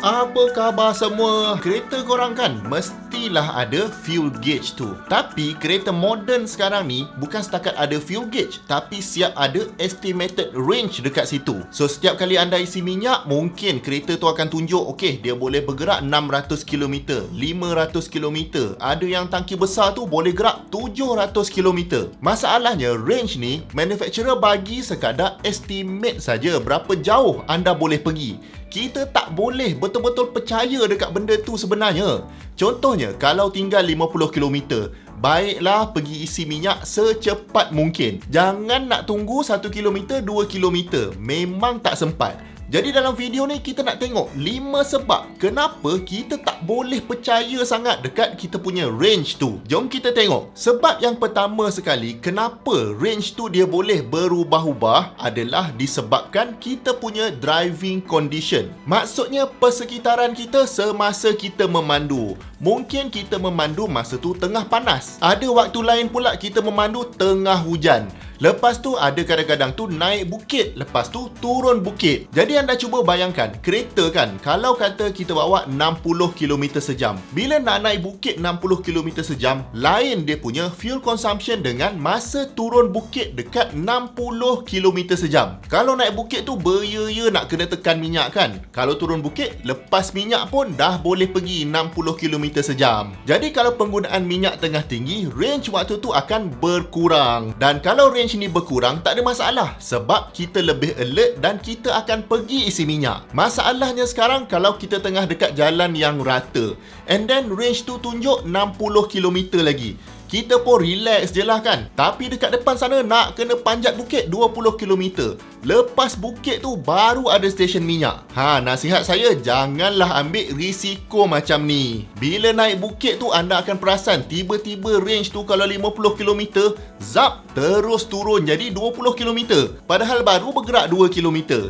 Apa khabar semua? Kereta korang kan mestilah ada fuel gauge tu. Tapi kereta moden sekarang ni bukan setakat ada fuel gauge, tapi siap ada estimated range dekat situ. So setiap kali anda isi minyak, mungkin kereta tu akan tunjuk okey, dia boleh bergerak 600 km, 500 km. Ada yang tangki besar tu boleh gerak 700 km. Masalahnya range ni manufacturer bagi sekadar estimate saja berapa jauh anda boleh pergi. Kita tak boleh betul-betul percaya dekat benda tu sebenarnya. Contohnya, kalau tinggal 50 km, baiklah pergi isi minyak secepat mungkin. Jangan nak tunggu 1 km, 2 km. Memang tak sempat. Jadi dalam video ni kita nak tengok 5 sebab kenapa kita tak boleh percaya sangat dekat kita punya range tu. Jom kita tengok. Sebab yang pertama sekali kenapa range tu dia boleh berubah-ubah adalah disebabkan kita punya driving condition. Maksudnya persekitaran kita semasa kita memandu. Mungkin kita memandu masa tu tengah panas. Ada waktu lain pula kita memandu tengah hujan. Lepas tu ada kadang-kadang tu naik bukit, lepas tu turun bukit. Jadi anda cuba bayangkan, kereta kan, kalau kata kita bawa 60 km sejam. Bila nak naik bukit 60 km sejam, lain dia punya fuel consumption dengan masa turun bukit dekat 60 km sejam. Kalau naik bukit tu beraya-ya nak kena tekan minyak kan. Kalau turun bukit, lepas minyak pun dah boleh pergi 60 km sejam. Jadi kalau penggunaan minyak tengah tinggi, range waktu tu akan berkurang. Dan kalau range ni berkurang, tak ada masalah sebab kita lebih alert dan kita akan pergi isi minyak. Masalahnya sekarang kalau kita tengah dekat jalan yang rata and then range tu tunjuk 60 km lagi, kita pun relax je lah kan. Tapi dekat depan sana nak kena panjat bukit 20 km. Lepas bukit tu baru ada stesen minyak. Nasihat saya, janganlah ambil risiko macam ni. Bila naik bukit tu anda akan perasan tiba-tiba range tu kalau 50 km, zap, terus turun jadi 20 km. Padahal baru bergerak 2 km.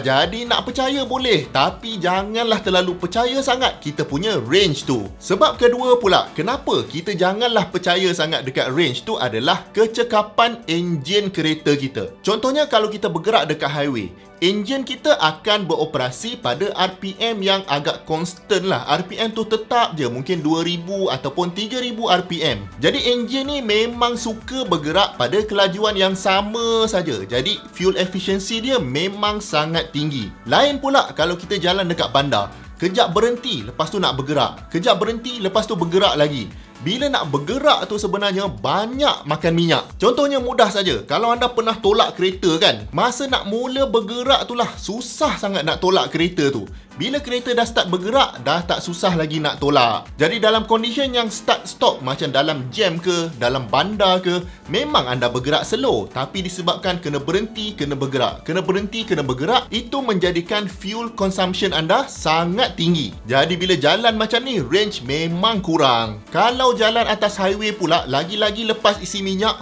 Jadi nak percaya boleh, tapi janganlah terlalu percaya sangat kita punya range tu. Sebab kedua pula, kenapa kita janganlah percaya sangat dekat range tu adalah kecekapan enjin kereta kita. Contohnya kalau kita bergerak dekat highway, enjin kita akan beroperasi pada RPM yang agak constant lah. RPM tu tetap je, mungkin 2000 ataupun 3000 RPM. Jadi enjin ni memang suka bergerak pada kelajuan yang sama saja. Jadi fuel efficiency dia memang sangat tinggi. Lain pula kalau kita jalan dekat bandar, kejap berhenti, lepas tu nak bergerak. Kejap berhenti, lepas tu bergerak lagi. Bila nak bergerak tu sebenarnya banyak makan minyak. Contohnya mudah saja. Kalau anda pernah tolak kereta kan, masa nak mula bergerak tu lah susah sangat nak tolak kereta tu. Bila kereta dah start bergerak, dah tak susah lagi nak tolak. Jadi dalam condition yang start-stop, macam dalam jam ke, dalam bandar ke, memang anda bergerak slow. Tapi disebabkan kena berhenti, kena bergerak, kena berhenti, kena bergerak, itu menjadikan fuel consumption anda sangat tinggi. Jadi bila jalan macam ni, range memang kurang. Kalau jalan atas highway pula, lagi-lagi lepas isi minyak,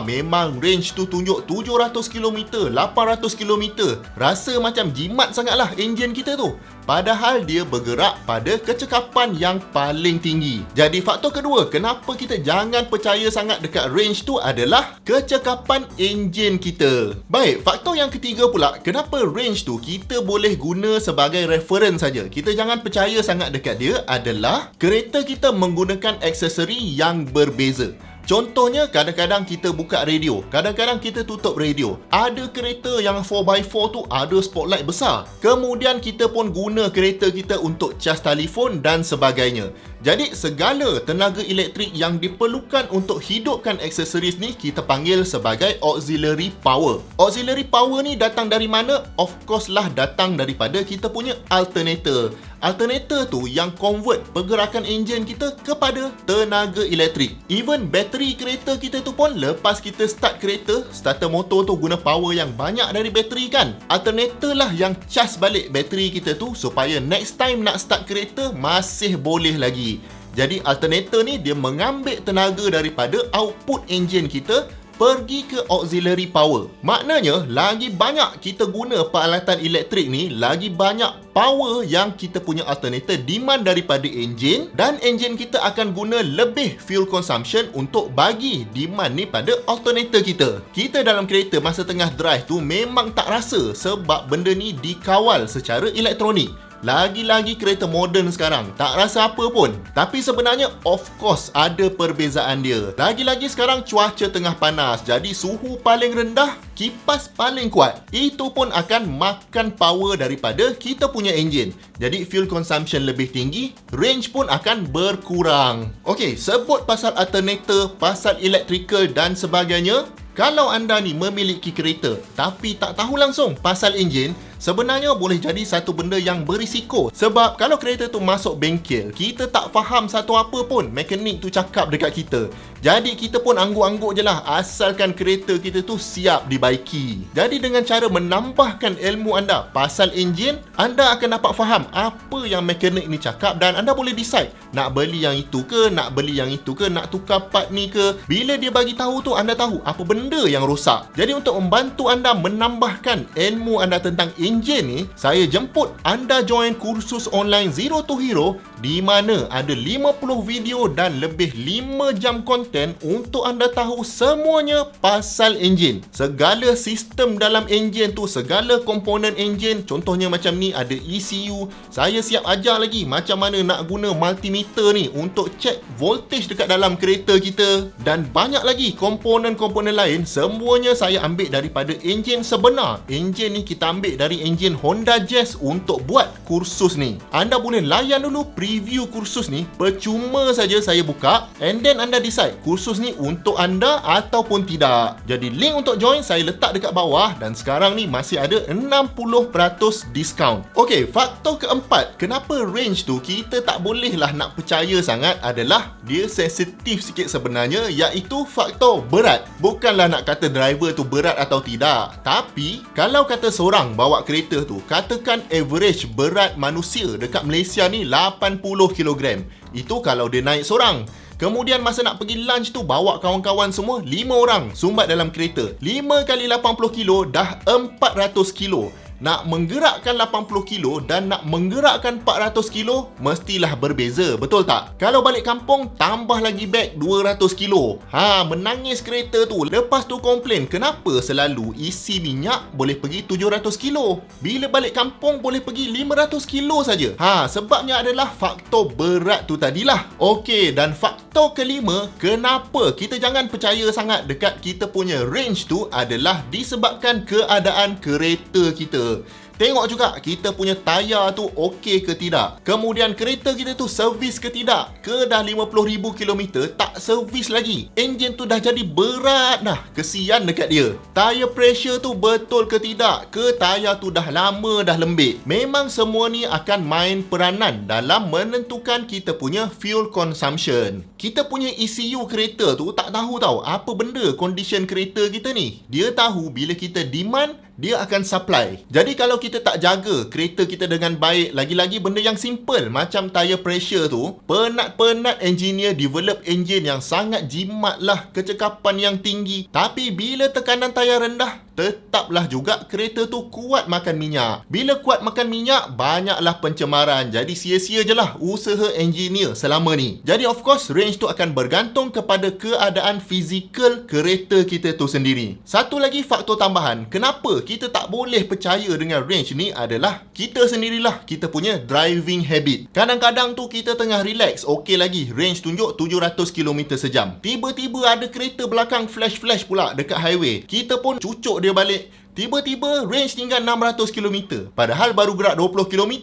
memang range tu tunjuk 700 km, 800 km. Rasa macam jimat sangatlah enjin kita tu. Padahal dia bergerak pada kecekapan yang paling tinggi. Jadi faktor kedua, kenapa kita jangan percaya sangat dekat range tu adalah kecekapan enjin kita. Baik, faktor yang ketiga pula, kenapa range tu kita boleh guna sebagai reference saja, kita jangan percaya sangat dekat dia, adalah kereta kita menggunakan aksesori yang berbeza. Contohnya, kadang-kadang kita buka radio, kadang-kadang kita tutup radio. Ada kereta yang 4x4 tu ada spotlight besar. Kemudian kita pun guna kereta kita untuk cas telefon dan sebagainya. Jadi segala tenaga elektrik yang diperlukan untuk hidupkan aksesoris ni kita panggil sebagai auxiliary power. Auxiliary power ni datang dari mana? Of course lah datang daripada kita punya alternator. Alternator tu yang convert pergerakan enjin kita kepada tenaga elektrik. Even bateri kereta kita tu pun, lepas kita start kereta, starter motor tu guna power yang banyak dari bateri kan. Alternator lah yang cas balik bateri kita tu supaya next time nak start kereta masih boleh lagi. Jadi alternator ni dia mengambil tenaga daripada output enjin kita pergi ke auxiliary power. Maknanya, lagi banyak kita guna peralatan elektrik ni, lagi banyak power yang kita punya alternator demand daripada enjin, dan enjin kita akan guna lebih fuel consumption untuk bagi demand ni pada alternator kita. Kita dalam kereta masa tengah drive tu memang tak rasa sebab benda ni dikawal secara elektronik. Lagi-lagi kereta moden sekarang, tak rasa apa pun. Tapi sebenarnya of course ada perbezaan dia. Lagi-lagi sekarang cuaca tengah panas, jadi suhu paling rendah, kipas paling kuat. Itu pun akan makan power daripada kita punya enjin. Jadi fuel consumption lebih tinggi, range pun akan berkurang. Okey, sebut pasal alternator, pasal electrical dan sebagainya. Kalau anda ni memiliki kereta tapi tak tahu langsung pasal enjin, sebenarnya boleh jadi satu benda yang berisiko. Sebab kalau kereta tu masuk bengkel, kita tak faham satu apa pun mekanik tu cakap dekat kita. Jadi kita pun angguk-angguk je lah asalkan kereta kita tu siap dibaiki. Jadi dengan cara menambahkan ilmu anda pasal enjin, anda akan dapat faham apa yang mekanik ni cakap dan anda boleh decide nak beli yang itu ke, nak beli yang itu ke, nak tukar part ni ke. Bila dia bagi tahu tu, anda tahu apa benda yang rosak. Jadi untuk membantu anda menambahkan ilmu anda tentang enjin ni, saya jemput anda join kursus online Zero to Hero di mana ada 50 video dan lebih 5 jam konten untuk anda tahu semuanya pasal enjin. Segala sistem dalam enjin tu, segala komponen enjin. Contohnya macam ni ada ECU. Saya siap ajar lagi macam mana nak guna multimeter ni untuk cek voltage dekat dalam kereta kita. Dan banyak lagi komponen-komponen lain. Semuanya saya ambil daripada enjin sebenar. Enjin ni kita ambil dari enjin Honda Jazz untuk buat kursus ni. Anda boleh layan dulu preview kursus ni, percuma saja saya buka, and then anda decide kursus ni untuk anda ataupun tidak. Jadi link untuk join saya letak dekat bawah dan sekarang ni masih ada 60% diskaun. Okey, faktor keempat kenapa range tu kita tak boleh lah nak percaya sangat adalah dia sensitif sikit sebenarnya, iaitu faktor berat. Bukanlah nak kata driver tu berat atau tidak, tapi kalau kata seorang bawa kereta tu, katakan average berat manusia dekat Malaysia ni 80 kg. Itu kalau dia naik seorang. Kemudian masa nak pergi lunch tu, bawa kawan-kawan semua, 5 orang sumbat dalam kereta. 5 kali 80 kilo dah 400 kilo. Nak menggerakkan 80 kilo dan nak menggerakkan 400 kilo mestilah berbeza, betul tak? Kalau balik kampung, tambah lagi beg 200 kilo. Menangis kereta tu. Lepas tu komplain, kenapa selalu isi minyak boleh pergi 700 kilo? Bila balik kampung boleh pergi 500 kilo saja. Sebabnya adalah faktor berat tu tadilah. Okey, dan faktor kelima, kenapa kita jangan percaya sangat dekat kita punya range tu adalah disebabkan keadaan kereta kita. Tengok juga kita punya tayar tu okey ke tidak. Kemudian kereta kita tu servis ke tidak. Ke dah 50,000 km tak servis lagi. Enjin tu dah jadi berat dah. Kesian dekat dia. Tayar pressure tu betul ke tidak. Ke tayar tu dah lama dah lembik. Memang semua ni akan main peranan dalam menentukan kita punya fuel consumption. Kita punya ECU kereta tu tak tahu tau apa benda condition kereta kita ni. Dia tahu bila kita demand, dia akan supply. Jadi kalau kita tak jaga kereta kita dengan baik, lagi-lagi benda yang simple macam tire pressure tu, penat-penat engineer develop engine yang sangat jimat lah, kecekapan yang tinggi. Tapi bila tekanan tayar rendah, tetaplah juga kereta tu kuat makan minyak. Bila kuat makan minyak, banyaklah pencemaran. Jadi sia-sia je lah usaha engineer selama ni. Jadi of course range tu akan bergantung kepada keadaan fizikal kereta kita tu sendiri. Satu lagi faktor tambahan, kenapa kita tak boleh percaya dengan range ni adalah kita sendirilah kita punya driving habit. Kadang-kadang tu kita tengah relax, okey lagi, range tunjuk 700 km sejam. Tiba-tiba ada kereta belakang flash-flash pula dekat highway. Kita pun cucuk dia balik. Tiba-tiba range tinggal 600 km. Padahal baru gerak 20 km.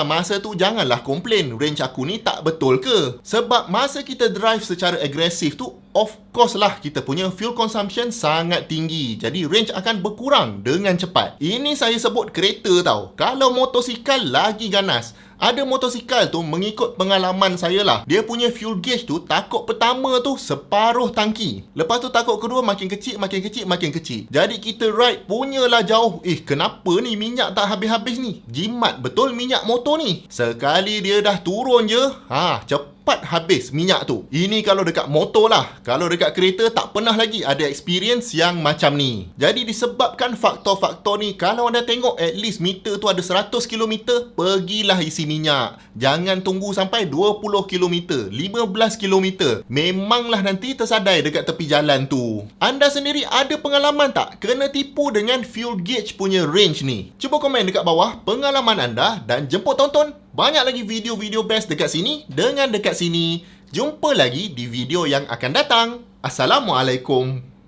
Masa tu janganlah komplain range aku ni tak betul ke. Sebab masa kita drive secara agresif tu, of course lah kita punya fuel consumption sangat tinggi. Jadi range akan berkurang dengan cepat. Ini saya sebut kereta tau. Kalau motosikal lagi ganas. Ada motosikal tu, mengikut pengalaman saya lah, dia punya fuel gauge tu takut pertama tu separuh tangki. Lepas tu takut kedua makin kecil, makin kecil, makin kecil. Jadi kita ride punyalah jauh. Kenapa ni minyak tak habis-habis ni? Jimat betul minyak motor ni. Sekali dia dah turun je, cepat cepat habis minyak tu. Ini kalau dekat motor lah. Kalau dekat kereta tak pernah lagi ada experience yang macam ni. Jadi disebabkan faktor-faktor ni, kalau anda tengok at least meter tu ada 100 km, pergilah isi minyak. Jangan tunggu sampai 20 km, 15 km. Memanglah nanti tersadai dekat tepi jalan tu. Anda sendiri ada pengalaman tak kena tipu dengan fuel gauge punya range ni? Cuba komen dekat bawah pengalaman anda dan jemput tonton banyak lagi video-video best dekat sini dengan dekat sini. Jumpa lagi di video yang akan datang. Assalamualaikum.